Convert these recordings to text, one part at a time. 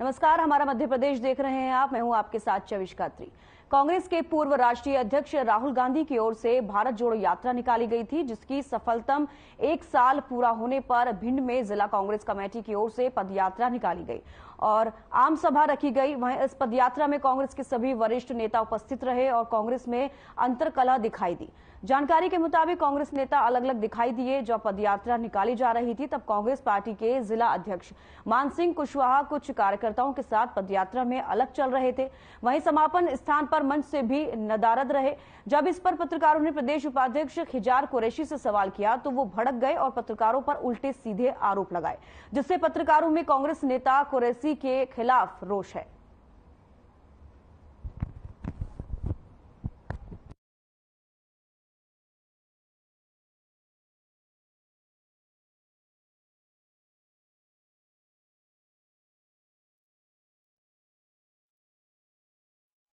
नमस्कार, हमारा मध्य प्रदेश देख रहे हैं आप। मैं हूं आपके साथ चविश कात्री। कांग्रेस के पूर्व राष्ट्रीय अध्यक्ष राहुल गांधी की ओर से भारत जोड़ो यात्रा निकाली गई थी, जिसकी सफलतम 1 साल पूरा होने पर भिंड में जिला कांग्रेस कमेटी की ओर से पदयात्रा निकाली गई और आम सभा रखी गई। वहीं इस पदयात्रा में कांग्रेस के सभी वरिष्ठ नेता उपस्थित रहे और कांग्रेस में अंतर्कलह दिखाई दी। जानकारी के मुताबिक कांग्रेस नेता अलग अलग दिखाई दिए। जब पदयात्रा निकाली जा रही थी तब कांग्रेस पार्टी के जिला अध्यक्ष मान सिंह कुशवाहा कुछ कार्यकर्ताओं के साथ पदयात्रा में अलग चल रहे थे। वहीं समापन स्थान पर मंच से भी नदारद रहे। जब इस पर पत्रकारों ने प्रदेश उपाध्यक्ष खिजार कुरैशी से सवाल किया तो वो भड़क गए और पत्रकारों पर उल्टे सीधे आरोप लगाए, जिससे पत्रकारों में कांग्रेस नेता कुरैशी के खिलाफ रोष है।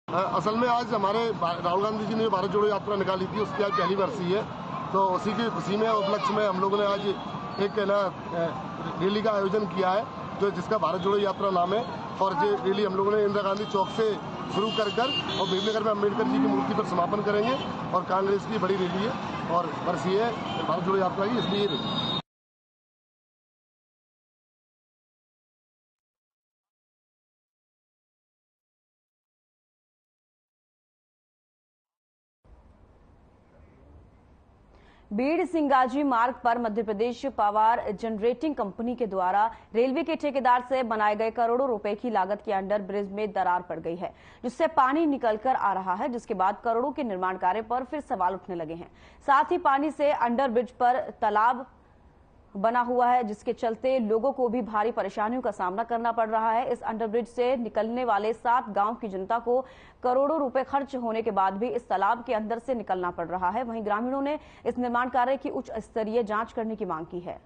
असल में आज हमारे राहुल गांधी जी ने भारत जोड़ो यात्रा निकाली थी, उसकी आज पहली बरसी है। तो उसी की खुशी में उपलक्ष्य में हम लोगों ने आज एक रैली का आयोजन किया है, जो जिसका भारत जोड़ो यात्रा नाम है। और ये रैली हम लोगों ने इंदिरा गांधी चौक से शुरू कर और भीमनगर में अम्बेडकर जी की मूर्ति पर समापन करेंगे। और कांग्रेस की बड़ी रैली है और बरसी है भारत जोड़ो यात्रा की, इसलिए रैली। बीड़ सिंगाजी मार्ग पर Madhya Pradesh power generating company के द्वारा रेलवे के ठेकेदार से बनाए गए करोड़ों रुपए की लागत के अंडर ब्रिज में दरार पड़ गई है, जिससे पानी निकलकर आ रहा है, जिसके बाद करोड़ों के निर्माण कार्य पर फिर सवाल उठने लगे हैं। साथ ही पानी से अंडर ब्रिज पर तालाब बना हुआ है, जिसके चलते लोगों को भी भारी परेशानियों का सामना करना पड़ रहा है। इस अंडरब्रिज से निकलने वाले 7 गांव की जनता को करोड़ों रुपए खर्च होने के बाद भी इस तालाब के अंदर से निकलना पड़ रहा है। वहीं ग्रामीणों ने इस निर्माण कार्य की उच्च स्तरीय जांच करने की मांग की है।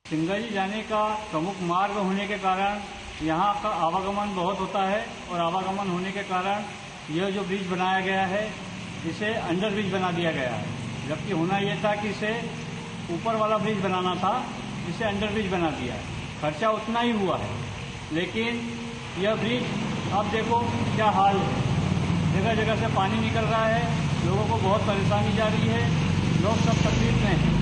सिंगाजी जाने का प्रमुख मार्ग होने के कारण यहाँ का आवागमन बहुत होता है और आवागमन होने के कारण यह जो ब्रिज बनाया गया है इसे अंडर ब्रिज बना दिया गया है, जबकि होना यह था कि इसे ऊपर वाला ब्रिज बनाना था, इसे अंडर ब्रिज बना दिया है। खर्चा उतना ही हुआ है, लेकिन यह ब्रिज अब देखो क्या हाल है। जगह जगह से पानी निकल रहा है, लोगों को बहुत परेशानी जा रही है, लोग सब तकलीफ में हैं।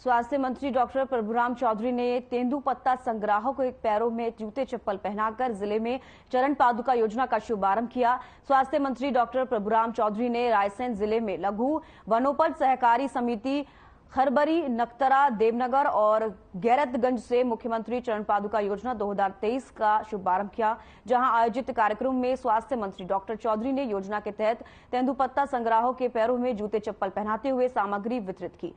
स्वास्थ्य मंत्री डॉक्टर प्रभुराम चौधरी ने तेंदुपत्ता संग्राहकों को पैरों में जूते चप्पल पहनाकर जिले में चरण पादुका योजना का शुभारंभ किया। स्वास्थ्य मंत्री डॉक्टर प्रभुराम चौधरी ने रायसेन जिले में लघु वनोपज सहकारी समिति खरबरी, नक्तरा, देवनगर और गैरतगंज से मुख्यमंत्री चरण पादुका योजना 2023 का शुभारंभ किया, जहां आयोजित कार्यक्रम में स्वास्थ्य मंत्री डॉक्टर चौधरी ने योजना के तहत तेंदुपत्ता संग्राहकों के पैरों में जूते चप्पल पहनाते हुए सामग्री वितरित की।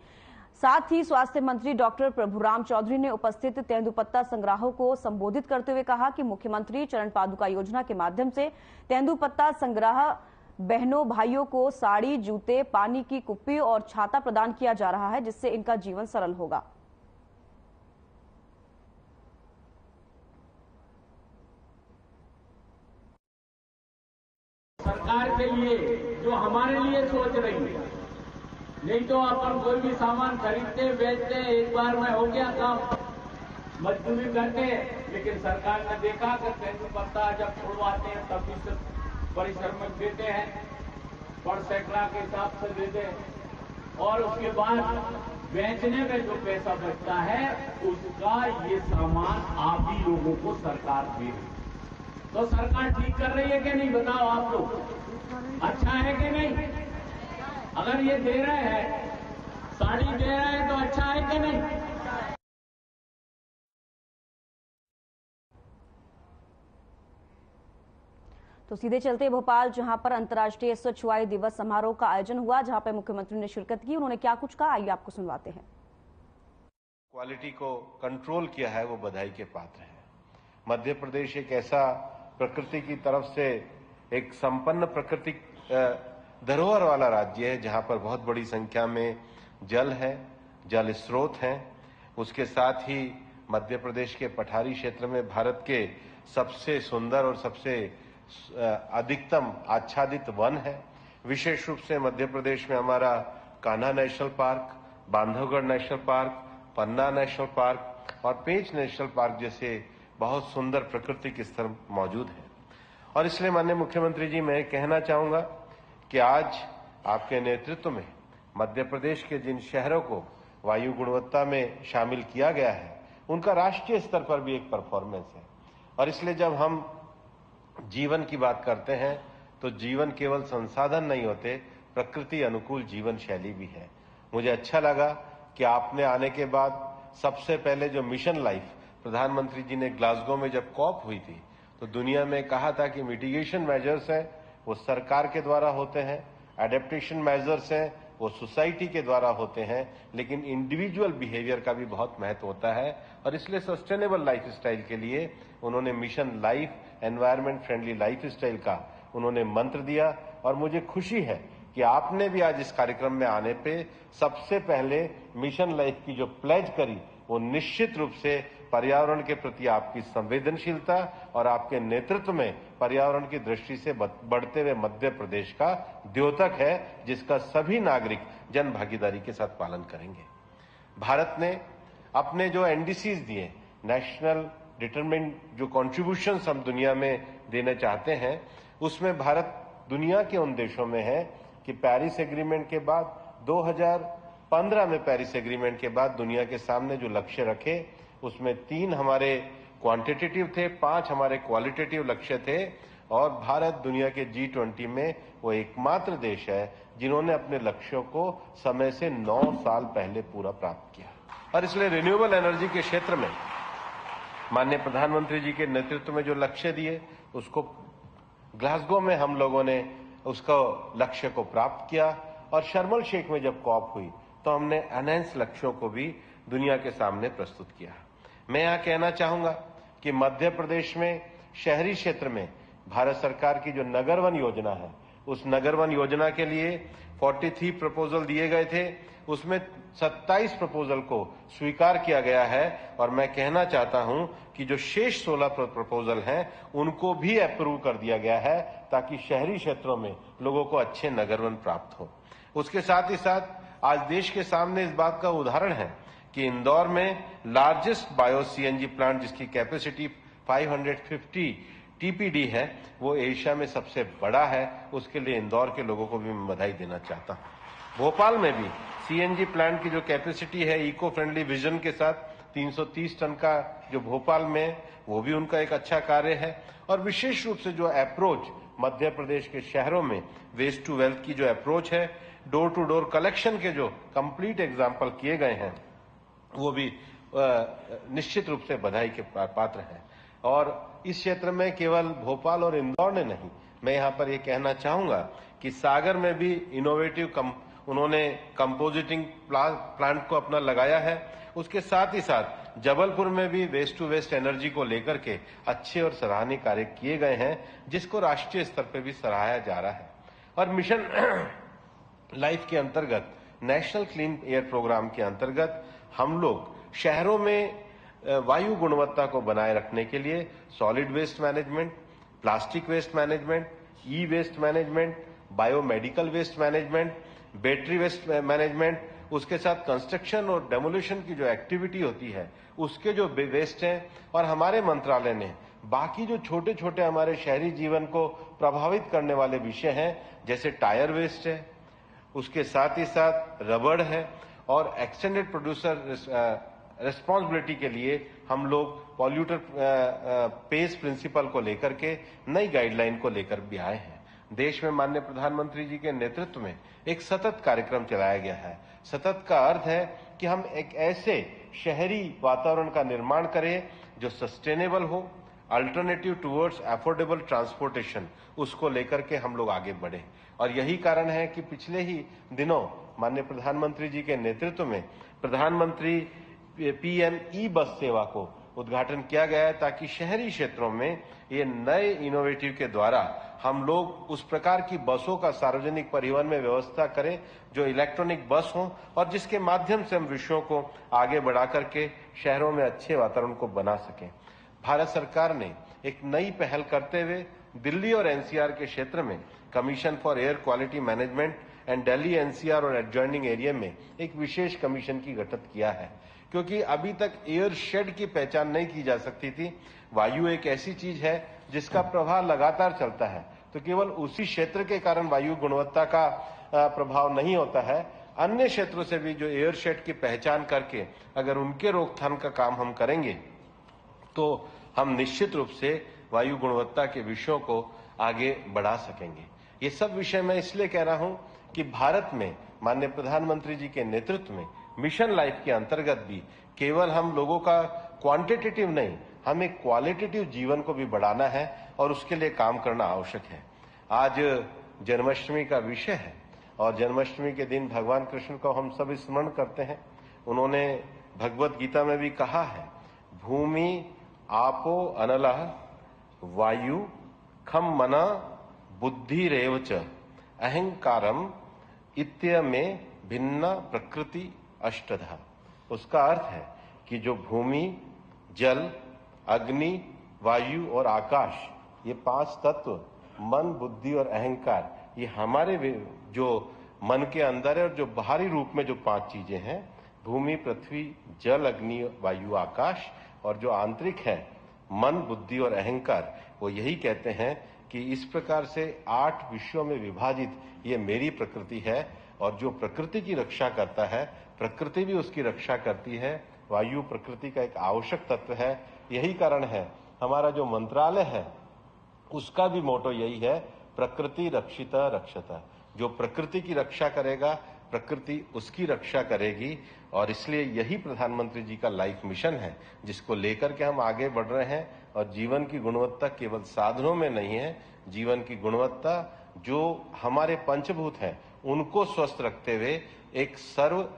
साथ ही स्वास्थ्य मंत्री डॉक्टर प्रभुराम चौधरी ने उपस्थित तेंदुपत्ता संग्राहकों को संबोधित करते हुए कहा कि मुख्यमंत्री चरण पादुका योजना के माध्यम से तेंदुपत्ता संग्रह बहनों भाइयों को साड़ी, जूते, पानी की कुप्पी और छाता प्रदान किया जा रहा है, जिससे इनका जीवन सरल होगा। सरकार के लिए जो हमारे लिए सोच रही है, नहीं तो अपन कोई भी सामान खरीदते बेचते, एक बार में हो गया काम मजदूरी करके, लेकिन सरकार ने देखा कि तेंदुपत्ता जब छुड़वाते हैं तब भी परिश्रम देते हैं, पर सैकड़ा के हिसाब से देते हैं और उसके बाद बेचने में जो पैसा बचता है उसका ये सामान आप ही लोगों को सरकार दे रही। तो सरकार ठीक कर रही है कि नहीं, बताओ आप लोग, अच्छा है कि नहीं? अगर ये दे रहे हैं, साड़ी दे रहे हैं तो अच्छा है कि नहीं? तो सीधे चलते भोपाल, जहां पर अंतर्राष्ट्रीय स्वच्छ वायु दिवस समारोह का आयोजन हुआ, जहां पर मुख्यमंत्री ने शिरकत की। उन्होंने क्या कुछ कहा, आइए आपको सुनवाते हैं। क्वालिटी को कंट्रोल किया है वो बधाई के पात्र है। मध्य प्रदेश एक ऐसा प्रकृति की तरफ से एक संपन्न प्राकृतिक धरोहर वाला राज्य है, जहां पर बहुत बड़ी संख्या में जल है, जल स्रोत हैं, उसके साथ ही मध्य प्रदेश के पठारी क्षेत्र में भारत के सबसे सुंदर और सबसे अधिकतम आच्छादित वन है। विशेष रूप से मध्य प्रदेश में हमारा Kanha national park, Bandhavgarh national park, Panna national park और पेंच नेशनल पार्क जैसे बहुत सुंदर प्राकृतिक स्थल मौजूद हैं। और इसलिए माननीय मुख्यमंत्री जी, मैं कहना चाहूंगा कि आज आपके नेतृत्व में मध्य प्रदेश के जिन शहरों को वायु गुणवत्ता में शामिल किया गया है, उनका राष्ट्रीय स्तर पर भी एक परफॉर्मेंस है। और इसलिए जब हम जीवन की बात करते हैं तो जीवन केवल संसाधन नहीं होते, प्रकृति अनुकूल जीवन शैली भी है। मुझे अच्छा लगा कि आपने आने के बाद सबसे पहले जो मिशन लाइफ प्रधानमंत्री जी ने ग्लासगो में जब कॉप हुई थी तो दुनिया में कहा था कि मिटिगेशन मेजर्स हैं वो सरकार के द्वारा होते हैं, एडेप्टेशन मेजर्स हैं वो सोसाइटी के द्वारा होते हैं, लेकिन इंडिविजुअल बिहेवियर का भी बहुत महत्व होता है। और इसलिए सस्टेनेबल लाइफस्टाइल के लिए उन्होंने mission life environment friendly lifestyle का उन्होंने मंत्र दिया। और मुझे खुशी है कि आपने भी आज इस कार्यक्रम में आने पे सबसे पहले मिशन लाइफ की जो प्लेज करी वो निश्चित रूप से पर्यावरण के प्रति आपकी संवेदनशीलता और आपके नेतृत्व में पर्यावरण की दृष्टि से बढ़ते हुए मध्य प्रदेश का द्योतक है, जिसका सभी नागरिक जन भागीदारी के साथ पालन करेंगे। भारत ने अपने जो एनडीसीज दिए, नेशनल डिटरमिन्ड जो कॉन्ट्रीब्यूशंस हम दुनिया में देना चाहते हैं, उसमें भारत दुनिया के उन देशों में है कि पेरिस एग्रीमेंट के बाद 2015 में पेरिस एग्रीमेंट के बाद दुनिया के सामने जो लक्ष्य रखे उसमें 3 हमारे क्वांटिटेटिव थे, 5 हमारे क्वालिटेटिव लक्ष्य थे। और भारत दुनिया के G20 में वो एकमात्र देश है जिन्होंने अपने लक्ष्यों को समय से 9 साल पहले पूरा प्राप्त किया। और इसलिए रिन्यूएबल एनर्जी के क्षेत्र में माननीय प्रधानमंत्री जी के नेतृत्व में जो लक्ष्य दिए उसको ग्लासगो में हम लोगों ने उसको लक्ष्य को प्राप्त किया। और शर्म एल शेख में जब कॉप हुई तो हमने एनहेंस लक्ष्यों को भी दुनिया के सामने प्रस्तुत किया। मैं यहां कहना चाहूंगा कि मध्य प्रदेश में शहरी क्षेत्र में भारत सरकार की जो नगर वन योजना है, उस नगर वन योजना के लिए 43 प्रपोजल दिए गए थे, उसमें 27 प्रपोजल को स्वीकार किया गया है। और मैं कहना चाहता हूं कि जो शेष 16 प्रपोजल हैं उनको भी अप्रूव कर दिया गया है ताकि शहरी क्षेत्रों में लोगों को अच्छे नगर वन प्राप्त हो। उसके साथ ही साथ आज देश के सामने इस बात का उदाहरण है कि इंदौर में लार्जेस्ट बायो सीएनजी प्लांट जिसकी कैपेसिटी 550 टीपीडी है, वो एशिया में सबसे बड़ा है। उसके लिए इंदौर के लोगों को भी मैं बधाई देना चाहता हूं। भोपाल में भी सीएनजी प्लांट की जो कैपेसिटी है इको फ्रेंडली विजन के साथ 330 टन का जो भोपाल में, वो भी उनका एक अच्छा कार्य है। और विशेष रूप से जो अप्रोच मध्य प्रदेश के शहरों में वेस्ट टू वेल्थ की जो अप्रोच है, डोर टू डोर कलेक्शन के जो कंप्लीट एग्जाम्पल किए गए हैं, वो भी निश्चित रूप से बधाई के पात्र हैं। और इस क्षेत्र में केवल भोपाल और इंदौर ने नहीं, मैं यहां पर ये कहना चाहूंगा कि सागर में भी इनोवेटिव उन्होंने कंपोजिटिंग प्लांट को अपना लगाया है। उसके साथ ही साथ जबलपुर में भी वेस्ट टू वेस्ट एनर्जी को लेकर के अच्छे और सराहनीय कार्य किए गए हैं, जिसको राष्ट्रीय स्तर पर भी सराहाया जा रहा है। और मिशन लाइफ के अंतर्गत, नेशनल क्लीन एयर प्रोग्राम के अंतर्गत हम लोग शहरों में वायु गुणवत्ता को बनाए रखने के लिए solid waste management, plastic waste management, e waste management, biomedical waste management, battery waste management, उसके साथ कंस्ट्रक्शन और डेमोलिशन की जो एक्टिविटी होती है उसके जो वेस्ट हैं, और हमारे मंत्रालय ने बाकी जो छोटे छोटे हमारे शहरी जीवन को प्रभावित करने वाले विषय हैं, जैसे टायर वेस्ट है, उसके साथ ही साथ रबड़ है, और एक्सटेंडेड प्रोड्यूसर रिस्पॉन्सिबिलिटी के लिए हम लोग पॉल्यूटर पेस प्रिंसिपल को लेकर के नई गाइडलाइन को लेकर भी आए हैं। देश में माननीय प्रधानमंत्री जी के नेतृत्व में एक सतत कार्यक्रम चलाया गया है। सतत का अर्थ है कि हम एक ऐसे शहरी वातावरण का निर्माण करें जो सस्टेनेबल हो, अल्टरनेटिव टुवर्ड्स अफोर्डेबल ट्रांसपोर्टेशन, उसको लेकर के हम लोग आगे बढ़े। और यही कारण है कि पिछले ही दिनों माननीय प्रधानमंत्री जी के नेतृत्व में प्रधानमंत्री PM ई बस सेवा को उद्घाटन किया गया है ताकि शहरी क्षेत्रों में ये नए इनोवेटिव के द्वारा हम लोग उस प्रकार की बसों का सार्वजनिक परिवहन में व्यवस्था करें जो इलेक्ट्रॉनिक बस हो और जिसके माध्यम से हम विषयों को आगे बढ़ा करके शहरों में अच्छे वातावरण को बना सकें। भारत सरकार ने एक नई पहल करते हुए दिल्ली और एनसीआर के क्षेत्र में commission for air quality management and Delhi NCR और एडजॉइनिंग एरिया में एक विशेष कमीशन की गठित किया है, क्योंकि अभी तक एयर शेड की पहचान नहीं की जा सकती थी। वायु एक ऐसी चीज है जिसका प्रवाह लगातार चलता है, तो केवल उसी क्षेत्र के कारण वायु गुणवत्ता का प्रभाव नहीं होता है, अन्य क्षेत्रों से भी जो एयर शेड की पहचान करके अगर उनके रोकथाम का काम हम करेंगे तो हम निश्चित रूप से वायु गुणवत्ता के विषयों को आगे बढ़ा सकेंगे। ये सब विषय मैं इसलिए कह रहा हूं कि भारत में माननीय प्रधानमंत्री जी के नेतृत्व में मिशन लाइफ के अंतर्गत भी केवल हम लोगों का क्वांटिटेटिव नहीं, हमें क्वालिटेटिव जीवन को भी बढ़ाना है और उसके लिए काम करना आवश्यक है। आज जन्माष्टमी का विषय है और जन्माष्टमी के दिन भगवान कृष्ण को हम सब स्मरण करते हैं। उन्होंने भगवत गीता में भी कहा है, भूमि आपो अनलः वायु खम मना बुद्धि रेव च अहंकारम इत्य में भिन्न प्रकृति अष्टधा। उसका अर्थ है कि जो भूमि, जल, अग्नि, वायु और आकाश, ये 5 तत्व मन, बुद्धि और अहंकार, ये हमारे जो मन के अंदर है और जो बाहरी रूप में जो 5 चीजें हैं, भूमि, पृथ्वी, जल, अग्नि, वायु, आकाश, और जो आंतरिक है मन, बुद्धि और अहंकार, वो यही कहते हैं कि इस प्रकार से 8 विषयों में विभाजित ये मेरी प्रकृति है और जो प्रकृति की रक्षा करता है, प्रकृति भी उसकी रक्षा करती है। वायु प्रकृति का एक आवश्यक तत्व है। यही कारण है हमारा जो मंत्रालय है उसका भी मोटो यही है, प्रकृति रक्षिता रक्षता। जो प्रकृति की रक्षा करेगा, प्रकृति उसकी रक्षा करेगी। और इसलिए यही प्रधानमंत्री जी का लाइफ मिशन है जिसको लेकर के हम आगे बढ़ रहे हैं। और जीवन की गुणवत्ता केवल साधनों में नहीं है, जीवन की गुणवत्ता जो हमारे पंचभूत हैं उनको स्वस्थ रखते हुए एक सर्व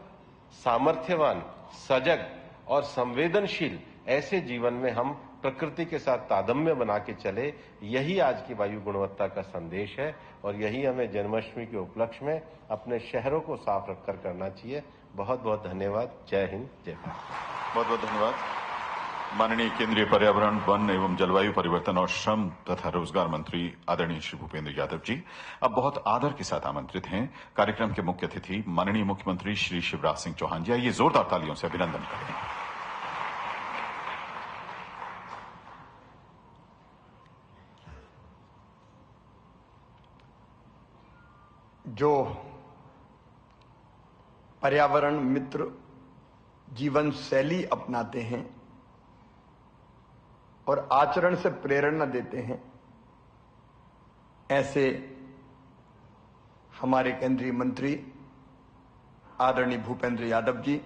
सामर्थ्यवान, सजग और संवेदनशील ऐसे जीवन में हम प्रकृति के साथ तादम्य बना के चले, यही आज की वायु गुणवत्ता का संदेश है। और यही हमें जन्माष्टमी के उपलक्ष्य में अपने शहरों को साफ रखकर करना चाहिए। बहुत बहुत धन्यवाद। जय हिंद, जय भारत। बहुत बहुत धन्यवाद। माननीय केंद्रीय पर्यावरण, वन एवं जलवायु परिवर्तन और श्रम तथा रोजगार मंत्री आदरणीय श्री भूपेंद्र यादव जी अब बहुत आदर के साथ आमंत्रित हैं कार्यक्रम के मुख्य अतिथि माननीय मुख्यमंत्री श्री शिवराज सिंह चौहान जी। आइए जोरदार तालियों से अभिनंदन करें। जो पर्यावरण मित्र जीवन शैली अपनाते हैं और आचरण से प्रेरणा देते हैं, ऐसे हमारे केंद्रीय मंत्री आदरणीय भूपेंद्र यादव जी,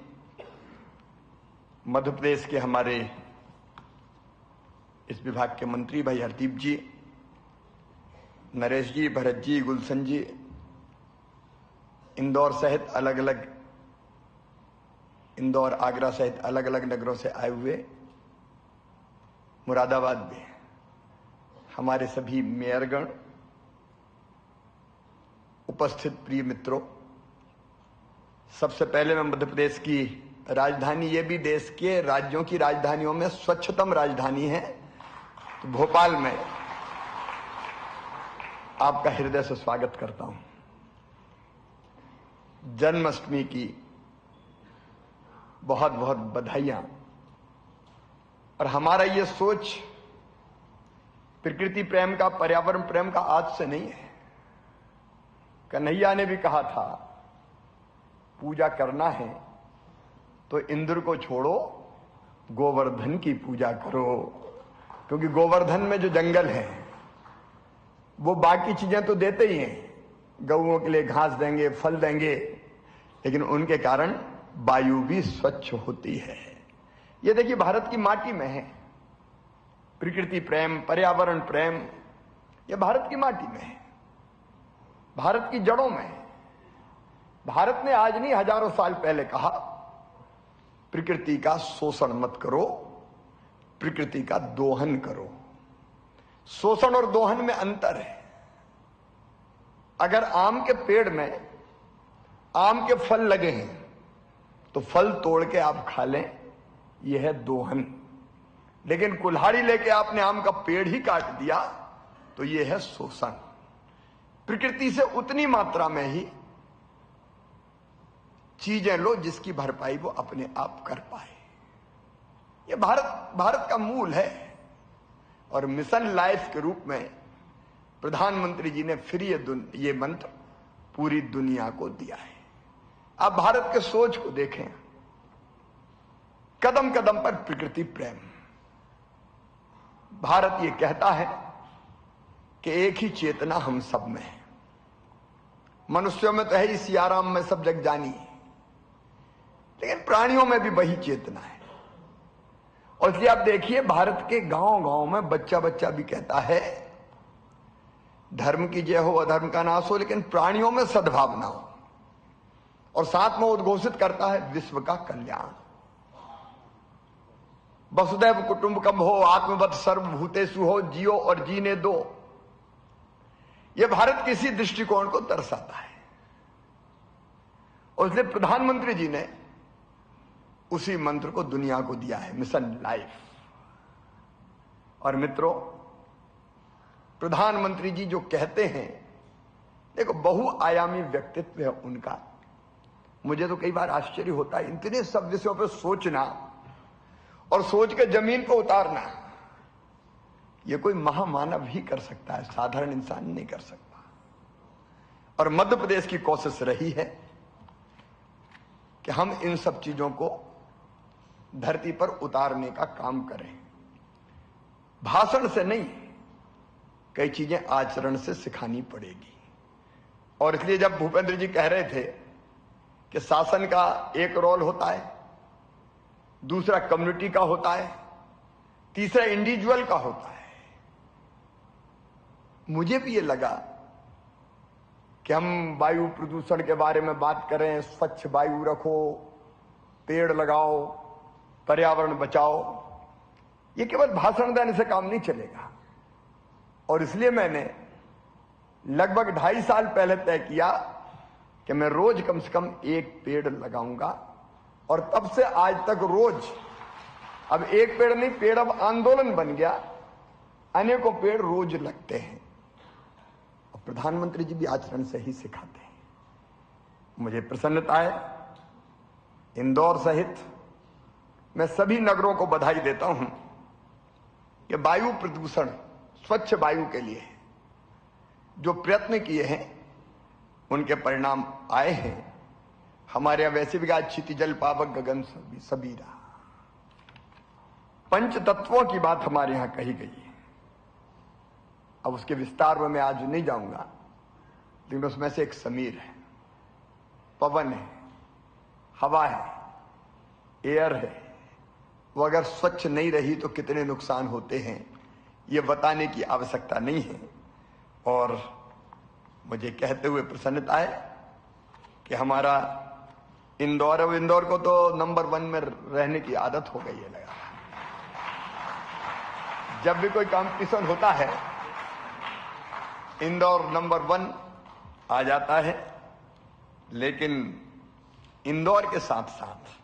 मध्य प्रदेश के हमारे इस विभाग के मंत्री भाई हरदीप जी, नरेश जी, भरत जी, गुलशन जी, इंदौर आगरा सहित अलग अलग नगरों से आए हुए, मुरादाबाद में हमारे सभी मेयरगण, उपस्थित प्रिय मित्रों, सबसे पहले मैं मध्य प्रदेश की राजधानी, ये भी देश के राज्यों की राजधानियों में स्वच्छतम राजधानी है, तो भोपाल में आपका हृदय से स्वागत करता हूं। जन्माष्टमी की बहुत बहुत बधाइयां। और हमारा ये सोच प्रकृति प्रेम का, पर्यावरण प्रेम का आज से नहीं है। कन्हैया ने भी कहा था, पूजा करना है तो इंद्र को छोड़ो, गोवर्धन की पूजा करो। क्योंकि गोवर्धन में जो जंगल है वो बाकी चीजें तो देते ही हैं, गौओं के लिए घास देंगे, फल देंगे, लेकिन उनके कारण वायु भी स्वच्छ होती है। ये देखिए भारत की माटी में है प्रकृति प्रेम, पर्यावरण प्रेम, ये भारत की माटी में है, भारत की जड़ों में है। भारत ने आज नहीं, हजारों साल पहले कहा, प्रकृति का शोषण मत करो, प्रकृति का दोहन करो। शोषण और दोहन में अंतर है। अगर आम के पेड़ में आम के फल लगे हैं तो फल तोड़ के आप खा लें, यह है दोहन। लेकिन कुल्हाड़ी लेके आपने आम का पेड़ ही काट दिया तो यह है शोषण। प्रकृति से उतनी मात्रा में ही चीजें लो जिसकी भरपाई वो अपने आप कर पाए। ये भारत का मूल है। और मिशन लाइफ के रूप में प्रधानमंत्री जी ने फिर ये मंत्र पूरी दुनिया को दिया है। आप भारत के सोच को देखें, कदम कदम पर प्रकृति प्रेम। भारत ये कहता है कि एक ही चेतना हम सब में है। मनुष्यों में तो है ही सियाराम में सब जग जानी, लेकिन प्राणियों में भी वही चेतना है। और इसलिए आप देखिए, भारत के गांव गांव में बच्चा बच्चा भी कहता है धर्म की जय हो, अधर्म का नाश हो, लेकिन प्राणियों में सद्भावना हो। और साथ में उद्घोषित करता है विश्व का कल्याण। वसुदैव कुटुंबकम हो, आत्मवत् सर्वभूतेषु हो, जियो और जीने दो। यह भारत के इसी दृष्टिकोण को दर्शाता है। और इसलिए प्रधानमंत्री जी ने उसी मंत्र को दुनिया को दिया है, मिशन लाइफ। और मित्रों, प्रधानमंत्री जी जो कहते हैं, देखो बहुआयामी व्यक्तित्व है उनका। मुझे तो कई बार आश्चर्य होता है, इतने सब विषयों पर सोचना और सोच के जमीन को उतारना, यह कोई महामानव ही कर सकता है, साधारण इंसान नहीं कर सकता। और मध्य प्रदेश की कोशिश रही है कि हम इन सब चीजों को धरती पर उतारने का काम करें। भाषण से नहीं, कई चीजें आचरण से सिखानी पड़ेगी। और इसलिए जब भूपेंद्र जी कह रहे थे कि शासन का एक रोल होता है, दूसरा कम्युनिटी का होता है, तीसरा इंडिविजुअल का होता है, मुझे भी ये लगा कि हम वायु प्रदूषण के बारे में बात करें, स्वच्छ वायु रखो, पेड़ लगाओ, पर्यावरण बचाओ, ये केवल भाषण देने से काम नहीं चलेगा। और इसलिए मैंने लगभग 2.5 साल पहले तय किया कि मैं रोज कम से कम एक पेड़ लगाऊंगा। और तब से आज तक रोज, अब एक पेड़ नहीं, पेड़ अब आंदोलन बन गया, अनेकों पेड़ रोज लगते हैं। और प्रधानमंत्री जी भी आचरण से ही सिखाते हैं। मुझे प्रसन्नता है, इंदौर सहित मैं सभी नगरों को बधाई देता हूं कि वायु प्रदूषण, स्वच्छ वायु के लिए जो प्रयत्न किए हैं उनके परिणाम आए हैं। हमारे यहां वैसे भी आज क्षिति जल पावक गगन सबीरा, पंच तत्वों की बात हमारे यहां कही गई है। अब उसके विस्तार में मैं आज नहीं जाऊंगा, लेकिन उसमें से एक समीर है, पवन है, हवा है, एयर है। वो अगर स्वच्छ नहीं रही तो कितने नुकसान होते हैं, ये बताने की आवश्यकता नहीं है। और मुझे कहते हुए प्रसन्नता है कि हमारा इंदौर को तो नंबर 1 में रहने की आदत हो गई है। लगा जब भी कोई कंपटीशन होता है, इंदौर नंबर 1 आ जाता है। लेकिन इंदौर के साथ साथ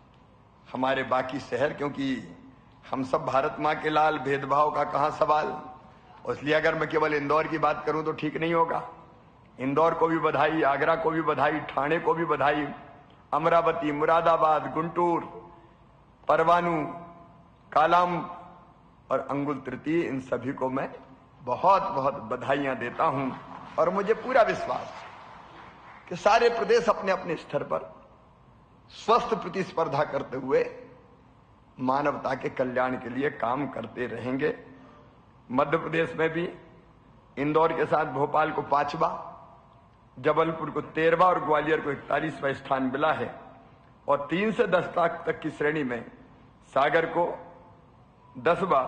हमारे बाकी शहर, क्योंकि हम सब भारत मां के लाल, भेदभाव का कहां सवाल। इसलिए अगर मैं केवल इंदौर की बात करूं तो ठीक नहीं होगा। इंदौर को भी बधाई, आगरा को भी बधाई, ठाणे को भी बधाई, अमरावती, मुरादाबाद, गुंटूर, परवाणु, कालाम और अंगुल तृतीय, इन सभी को मैं बहुत बहुत बधाइयां देता हूं। और मुझे पूरा विश्वास कि सारे प्रदेश अपने अपने स्तर पर स्वस्थ प्रतिस्पर्धा करते हुए मानवता के कल्याण के लिए काम करते रहेंगे। मध्य प्रदेश में भी इंदौर के साथ भोपाल को 5वां, जबलपुर को 13वां और ग्वालियर को 41वां स्थान मिला है। और 3 से 10 लाख तक की श्रेणी में सागर को 10वां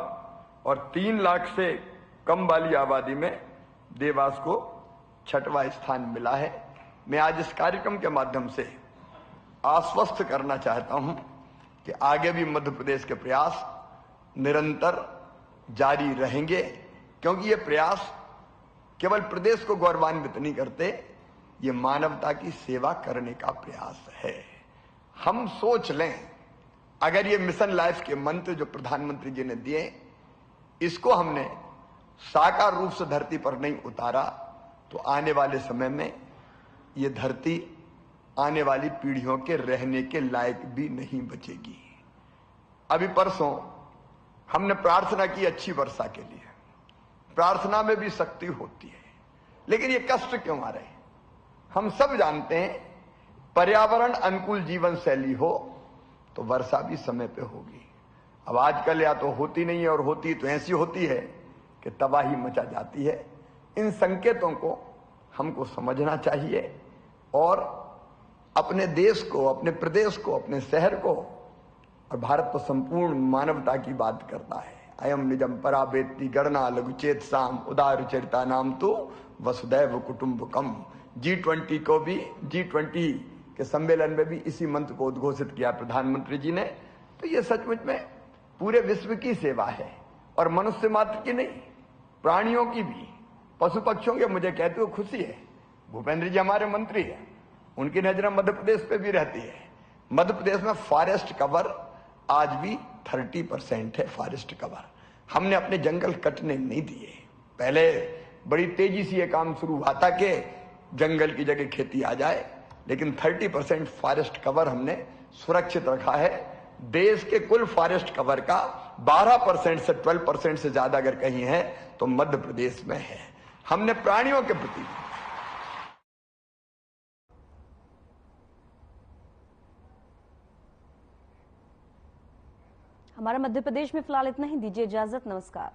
और 3 लाख से कम वाली आबादी में देवास को 6वां स्थान मिला है। मैं आज इस कार्यक्रम के माध्यम से आश्वस्त करना चाहता हूं कि आगे भी मध्य प्रदेश के प्रयास निरंतर जारी रहेंगे, क्योंकि ये प्रयास केवल प्रदेश को गौरवान्वित नहीं करते, ये मानवता की सेवा करने का प्रयास है। हम सोच लें, अगर ये मिशन लाइफ के मंत्र जो प्रधानमंत्री जी ने दिए, इसको हमने साकार रूप से धरती पर नहीं उतारा तो आने वाले समय में ये धरती आने वाली पीढ़ियों के रहने के लायक भी नहीं बचेगी। अभी परसों हमने प्रार्थना की अच्छी वर्षा के लिए। प्रार्थना में भी शक्ति होती है, लेकिन ये कष्ट क्यों आ रहे हैं? हम सब जानते हैं, पर्यावरण अनुकूल जीवन शैली हो तो वर्षा भी समय पे होगी। अब आजकल या तो होती नहीं है, और होती तो ऐसी होती है कि तबाही मचा जाती है। इन संकेतों को हमको समझना चाहिए और अपने देश को, अपने प्रदेश को, अपने शहर को, और भारत तो संपूर्ण मानवता की बात करता है। अयम निजम पराबेत्ति गणना लघुचेत साम उदार चरिता नाम तो वसुदैव कुटुंबकम। G20 को भी, G20 के सम्मेलन में भी इसी मंत्र को उद्घोषित किया प्रधानमंत्री जी ने। तो ये सचमुच में पूरे विश्व की सेवा है, और मनुष्य मात्र की नहीं, प्राणियों की भी, पशु पक्षियों की। मुझे कहते हुए खुशी है, भूपेंद्र जी हमारे मंत्री हैं, उनकी नजर मध्य प्रदेश पे भी रहती है। मध्य प्रदेश में फॉरेस्ट कवर आज भी 30% है। फॉरेस्ट कवर हमने अपने जंगल कटने नहीं दिए। पहले बड़ी तेजी से यह काम शुरू हुआ था कि जंगल की जगह खेती आ जाए, लेकिन 30% फॉरेस्ट कवर हमने सुरक्षित रखा है। देश के कुल फॉरेस्ट कवर का 12% से 12% से ज्यादा अगर कहीं है तो मध्य प्रदेश में है। हमने प्राणियों के प्रति हमारा मध्य प्रदेश में फिलहाल इतना ही। दीजिए इजाजत, नमस्कार।